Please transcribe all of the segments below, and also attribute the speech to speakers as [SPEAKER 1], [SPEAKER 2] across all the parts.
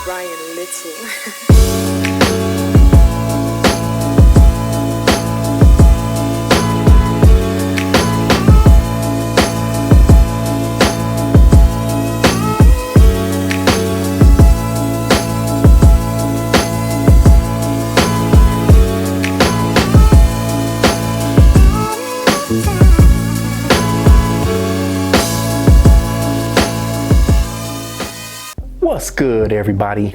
[SPEAKER 1] Brian Little.
[SPEAKER 2] What's good, everybody?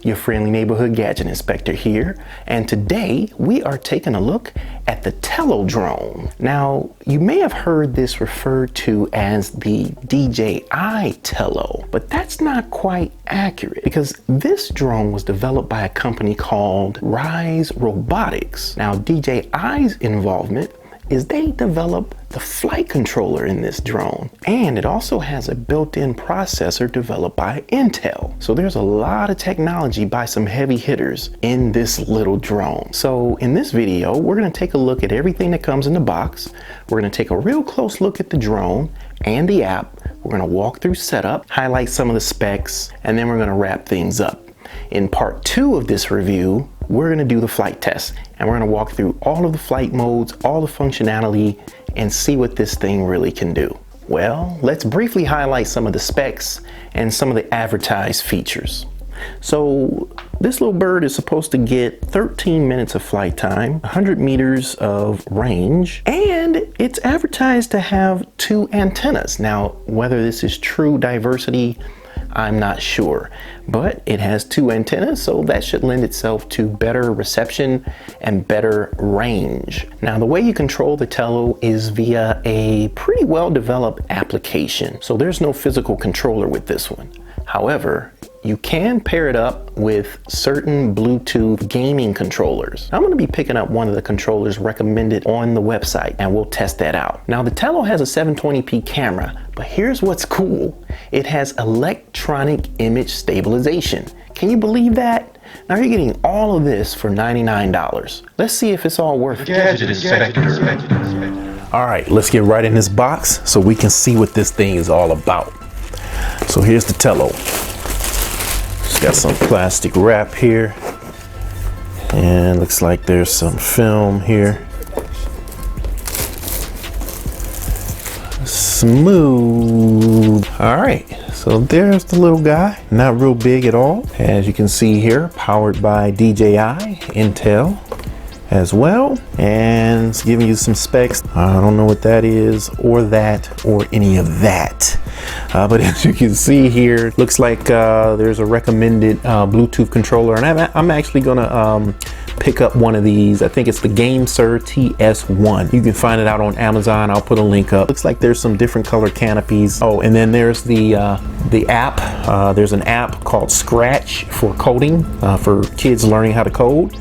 [SPEAKER 2] Your friendly neighborhood gadget inspector here, and today we are taking a look at the Tello drone. Now, you may have heard this referred to as the DJI Tello, but that's not quite accurate because this drone was developed by a company called Rise Robotics. Now, DJI's involvement is they developed the flight controller in this drone, and it also has a built-in processor developed by Intel. So there's a lot of technology by some heavy hitters in this little drone. So in this video, we're going to take a look at everything that comes in the box. We're going to take a real close look at the drone and the app. We're going to walk through setup, highlight some of the specs, and then we're going to wrap things up. In part 2 of this review, we're going to do the flight test, and we're going to walk through all of the flight modes, all the functionality, and see what this thing really can do. Well, let's briefly highlight some of the specs and some of the advertised features. So this little bird is supposed to get 13 minutes of flight time, 100 meters of range, and it's advertised to have 2 antennas. Now, whether this is true diversity, I'm not sure, but it has 2 antennas, so that should lend itself to better reception and better range. Now, the way you control the Tello is via a pretty well-developed application, so there's no physical controller with this one. However, you can pair it up with certain Bluetooth gaming controllers. I'm going to be picking up one of the controllers recommended on the website, and we'll test that out. Now, the Tello has a 720p camera, but here's what's cool. It has electronic image stabilization. Can you believe that? Now you're getting all of this for $99. Let's see if it's all worth it.
[SPEAKER 3] Gadget inspector.
[SPEAKER 2] All right, let's get right in this box so we can see what this thing is all about. So here's the Tello. It's got some plastic wrap here, and looks like there's some film here. Smooth. All right, so there's the little guy, not real big at all. As you can see here, powered by DJI, Intel as well, and it's giving you some specs. I don't know what that is or that or any of that, but as you can see here, looks like there's a recommended Bluetooth controller, and I'm actually gonna pick up one of these. I think it's the GAMESIR TS1. You can find it out on Amazon. I'll put a link up. Looks like there's some different color canopies. Oh, and then there's the app. There's an app called Scratch for coding, for kids learning how to code.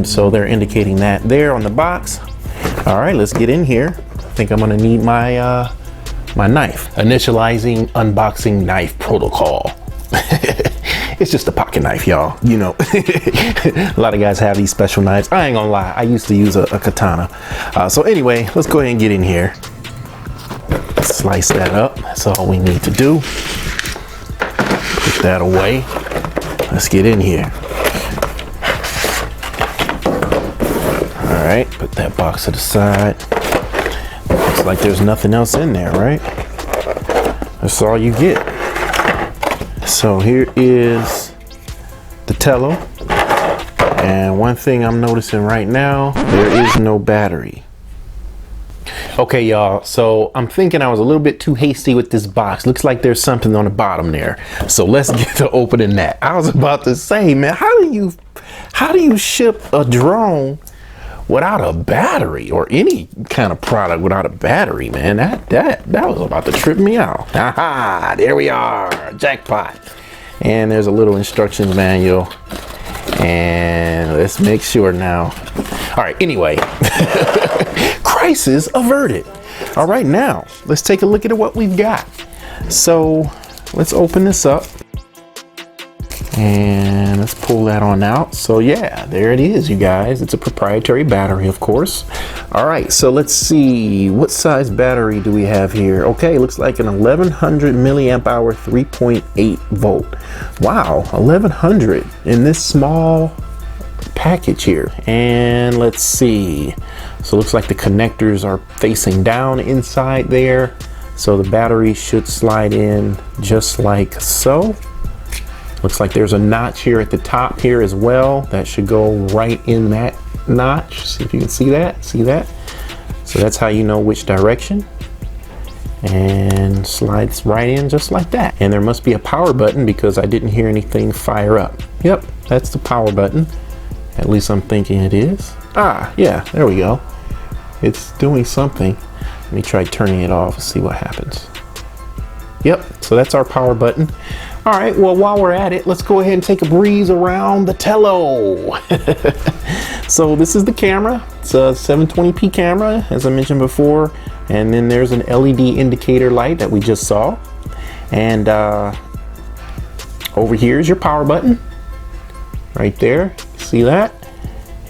[SPEAKER 2] So they're indicating that there on the box. All right, let's get in here. I think I'm gonna need my my knife. Initializing unboxing knife protocol. It's just a pocket knife, y'all. You know, a lot of guys have these special knives. I ain't gonna lie, I used to use a katana. So anyway, let's go ahead and get in here. Slice that up. That's all we need to do. Put that away. Let's get in here. All right, put that box to the side. Looks like there's nothing else in there, right? That's all you get. So here is the Tello, and one thing I'm noticing right now, there is no battery. Okay, y'all, so I'm thinking I was a little bit too hasty with this box. Looks like there's something on the bottom there. So let's get to opening that. I was about to say, man, how do you ship a drone without a battery, or any kind of product without a battery, man? That was about to trip me out. Aha, there we are, jackpot. And there's a little instructions manual, and let's make sure now. All right, anyway, crisis averted. All right, now let's take a look at what we've got. So let's open this up. And let's pull that on out. So yeah, there it is, you guys. It's a proprietary battery, of course. All right, so let's see, what size battery do we have here? Okay, looks like an 1100 milliamp hour, 3.8 volt. Wow, 1100 in this small package here. And let's see, so it looks like the connectors are facing down inside there. So the battery should slide in just like so. Looks like there's a notch here at the top here as well. That should go right in that notch. See if you can see that. See that? So that's how you know which direction. And slides right in just like that. And there must be a power button because I didn't hear anything fire up. Yep, that's the power button. At least I'm thinking it is. Ah, yeah, there we go. It's doing something. Let me try turning it off and see what happens. Yep, so that's our power button. All right, well, while we're at it, let's go ahead and take a breeze around the Tello. So this is the camera. It's a 720p camera, as I mentioned before. And then there's an LED indicator light that we just saw. And over here is your power button. Right there, see that?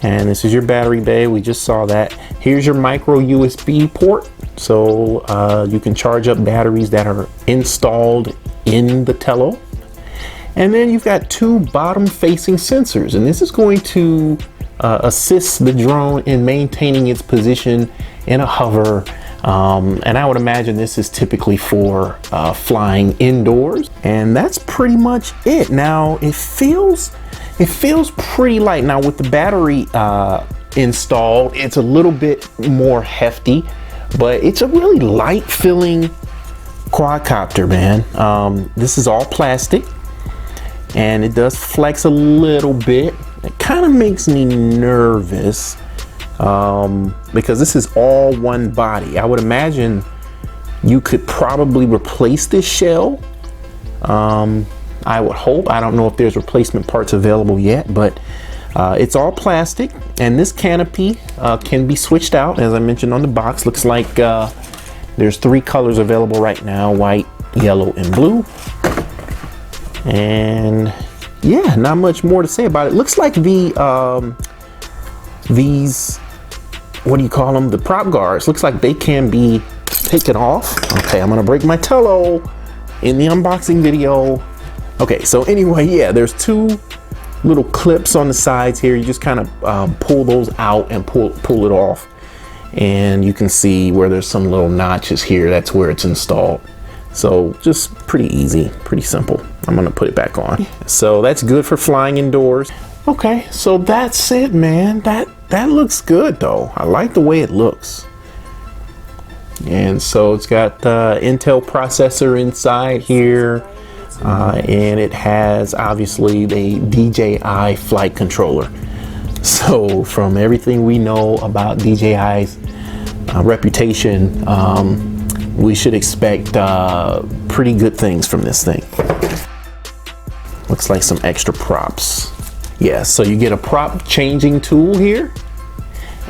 [SPEAKER 2] And this is your battery bay, we just saw that. Here's your micro USB port. So you can charge up batteries that are installed in the Tello. And then you've got two bottom facing sensors, and this is going to assist the drone in maintaining its position in a hover. And I would imagine this is typically for flying indoors. And that's pretty much it. Now it feels pretty light. Now with the battery installed, it's a little bit more hefty, but it's a really light feeling quadcopter, man. This is all plastic and it does flex a little bit. It kind of makes me nervous because this is all one body. I would imagine you could probably replace this shell. I would hope. I don't know if there's replacement parts available yet, but it's all plastic, and this canopy can be switched out, as I mentioned on the box. Looks like there's 3 colors available right now: white, yellow, and blue. And yeah, not much more to say about it. Looks like these, what do you call them? The prop guards. Looks like they can be taken off. Okay, I'm gonna break my Tello in the unboxing video. Okay, so anyway, yeah, there's 2 little clips on the sides here. You just kind of pull those out and pull it off, and you can see where there's some little notches here. That's where it's installed. So just pretty easy, pretty simple. I'm gonna put it back on. So that's good for flying indoors. Okay, so that's it, man. That looks good though. I like the way it looks. And so it's got the Intel processor inside here. And it has obviously the DJI flight controller. So from everything we know about DJI's reputation, we should expect pretty good things from this thing. Looks like some extra props. Yeah, so you get a prop changing tool here,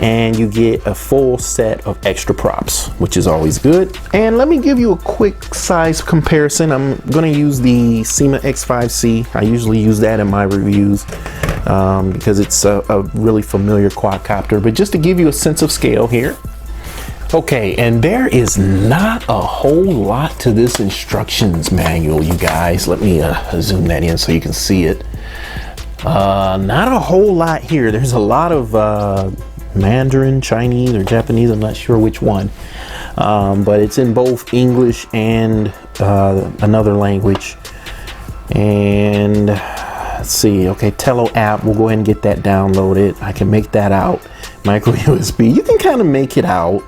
[SPEAKER 2] and you get a full set of extra props, which is always good. And let me give you a quick size comparison. I'm gonna use the SEMA X5C. I usually use that in my reviews because it's a really familiar quadcopter, but just to give you a sense of scale here. Okay, and there is not a whole lot to this instructions manual, you guys. Let me zoom that in so you can see it. Not a whole lot here. There's a lot of Mandarin, Chinese, or Japanese, I'm not sure which one, but it's in both English and another language. And let's see, okay, Telo app, we'll go ahead and get that downloaded. I can make that out. Micro USB, you can kind of make it out.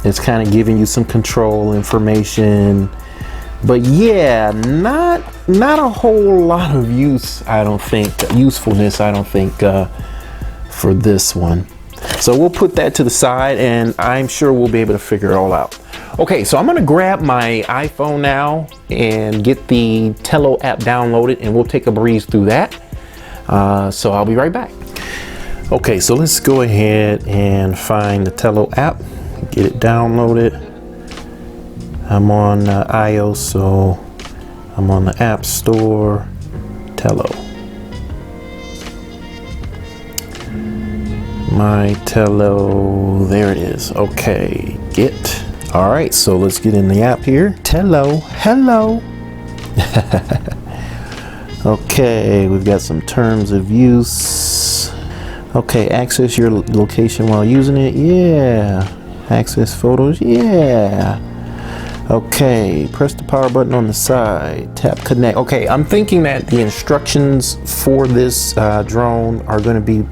[SPEAKER 2] It's kind of giving you some control information, but yeah, not a whole lot of use, I don't think, usefulness, I don't think, for this one. So we'll put that to the side, and I'm sure we'll be able to figure it all out. Okay, so I'm gonna grab my iPhone now and get the Tello app downloaded, and we'll take a breeze through that. So I'll be right back. Okay, so let's go ahead and find the Tello app, get it downloaded. I'm on iOS, so I'm on the App Store, Tello. My Tello, there it is. Okay, get. All right, so let's get in the app here. Tello, hello. Okay, we've got some terms of use. Okay, access your location while using it. Yeah. Access photos. Yeah. Okay, press the power button on the side. Tap connect. Okay, I'm thinking that the instructions for this drone are going to be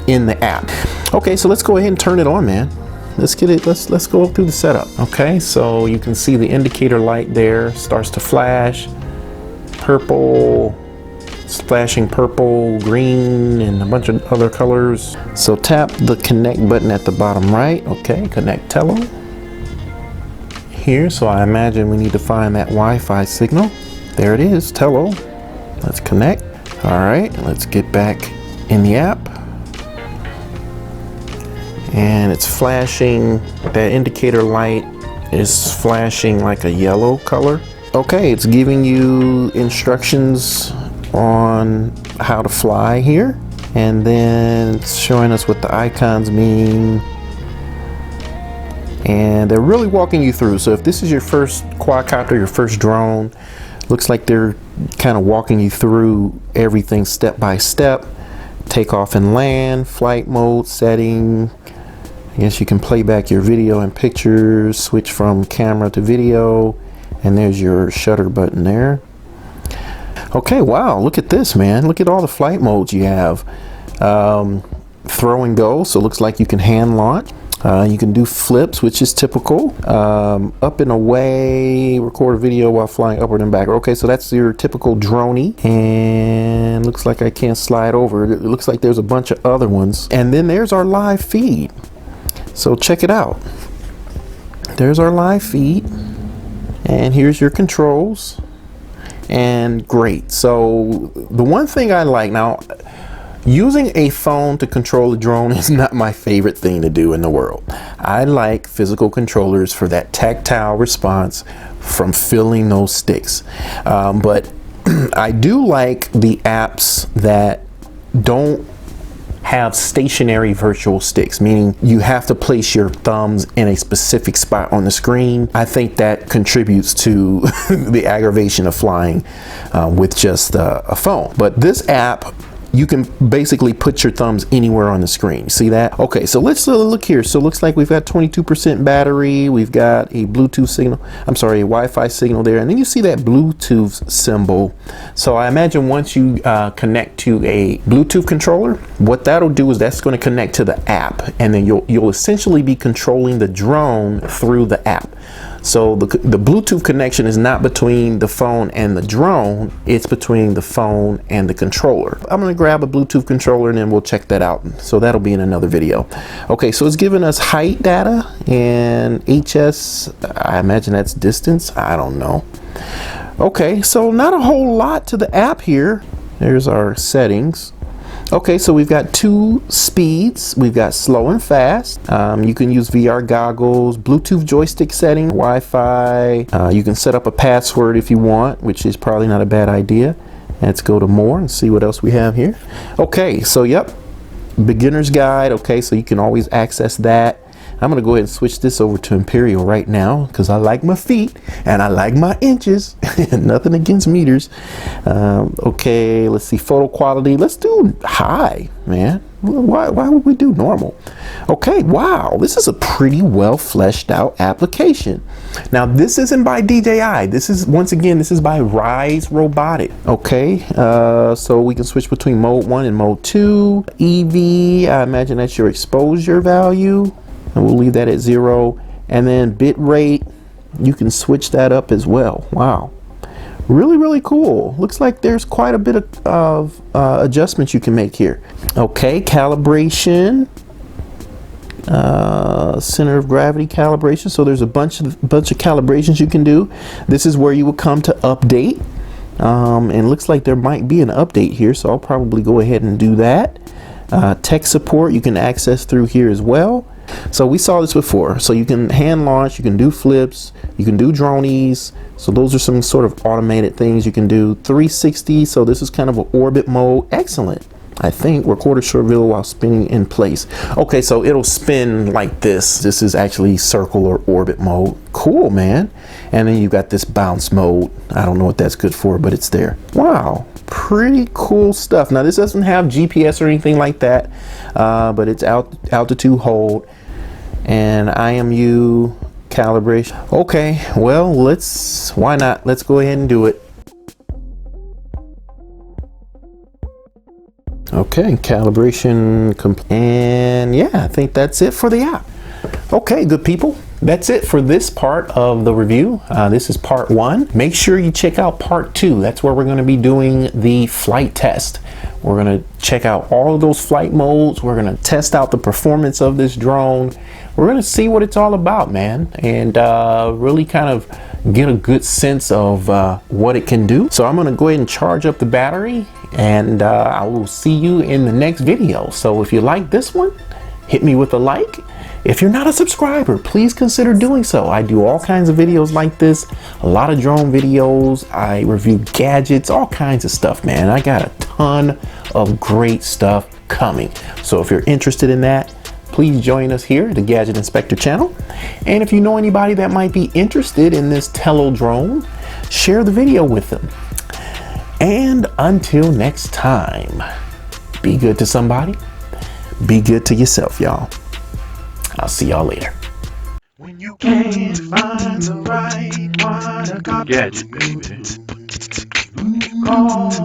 [SPEAKER 2] in the app. Okay, so let's go ahead and turn it on, man. Let's get it. Let's go through the setup. Okay, so you can see the indicator light there starts to flash. Purple. It's flashing purple, green, and a bunch of other colors. So tap the connect button at the bottom right. Okay, connect Tello. Here, so I imagine we need to find that Wi-Fi signal. There it is, Tello. Let's connect. All right, let's get back in the app. And it's flashing, that indicator light is flashing like a yellow color. Okay, it's giving you instructions on how to fly here. And then it's showing us what the icons mean. And they're really walking you through. So if this is your first quadcopter, your first drone, looks like they're kind of walking you through everything step by step. Takeoff and land, flight mode, setting. I guess you can play back your video and pictures, switch from camera to video, and there's your shutter button there. Okay, wow, look at this, man. Look at all the flight modes you have. Throw and go, so it looks like you can hand launch. You can do flips, which is typical. Up and away, record a video while flying upward and backward. Okay, so that's your typical droney. And looks like I can't slide over. It looks like there's a bunch of other ones. And then there's our live feed. So check it out. There's our live feed. And here's your controls. And great. So the one thing I like now, using a phone to control a drone is not my favorite thing to do in the world. I like physical controllers for that tactile response from feeling those sticks. But I do like the apps that don't have stationary virtual sticks, meaning you have to place your thumbs in a specific spot on the screen. I think that contributes to the aggravation of flying with just a phone. But this app, you can basically put your thumbs anywhere on the screen. See that? Okay, so let's look here. So it looks like we've got 22% battery. We've got a Bluetooth signal. I'm sorry, a Wi-Fi signal there. And then you see that Bluetooth symbol. So I imagine once you connect to a Bluetooth controller, what that'll do is that's going to connect to the app. And then you'll essentially be controlling the drone through the app. So the Bluetooth connection is not between the phone and the drone, it's between the phone and the controller. I'm gonna grab a Bluetooth controller and then we'll check that out. So that'll be in another video. Okay, so it's giving us height data and HS, I imagine that's distance, I don't know. Okay, so not a whole lot to the app here. There's our settings. Okay, so we've got two speeds. We've got slow and fast. You can use VR goggles, Bluetooth joystick setting, Wi-Fi. You can set up a password if you want, which is probably not a bad idea. Let's go to more and see what else we have here. Okay, so yep, beginner's guide. Okay, so you can always access that. I'm gonna go ahead and switch this over to Imperial right now because I like my feet and I like my inches. Nothing against meters. Okay, let's see, photo quality. Let's do high, man. Why would we do normal? Okay, wow, this is a pretty well fleshed out application. Now this isn't by DJI. This is, once again, this is by Rise Robotic. Okay, so we can switch between mode 1 and mode 2. EV, I imagine that's your exposure value. And we'll leave that at 0. And then bit rate, you can switch that up as well. Wow, really, really cool. Looks like there's quite a bit of adjustments you can make here. Okay, calibration, center of gravity calibration. So there's a bunch of calibrations you can do. This is where you will come to update. And looks like there might be an update here, so I'll probably go ahead and do that. Tech support you can access through here as well. So we saw this before. So you can hand launch, you can do flips, you can do dronies. So those are some sort of automated things you can do. 360, so this is kind of an orbit mode. Excellent. I think record a short video while spinning in place. Okay, so it'll spin like this. This is actually circle or orbit mode. Cool, man. And then you got this bounce mode. I don't know what that's good for, but it's there. Wow, pretty cool stuff. Now this doesn't have GPS or anything like that, but it's altitude hold and IMU calibration. Okay, well, why not? Let's go ahead and do it. Okay, calibration complete. And yeah, I think that's it for the app. Okay, good people. That's it for this part of the review. This is part 1. Make sure you check out part 2. That's where we're going to be doing the flight test. We're going to check out all of those flight modes. We're going to test out the performance of this drone. We're going to see what it's all about, man, and really kind of get a good sense of what it can do. So I'm going to go ahead and charge up the battery, and I will see you in the next video. So if you like this one, hit me with a like. If you're not a subscriber, please consider doing so. I do all kinds of videos like this, a lot of drone videos. I review gadgets, all kinds of stuff, man. I got a ton of great stuff coming. So if you're interested in that, please join us here at the Gadget Inspector channel. And if you know anybody that might be interested in this Tello drone, share the video with them. And until next time, be good to somebody, be good to yourself, y'all. I'll see y'all later.
[SPEAKER 3] When you can't find the right one, a Gadget, baby. Call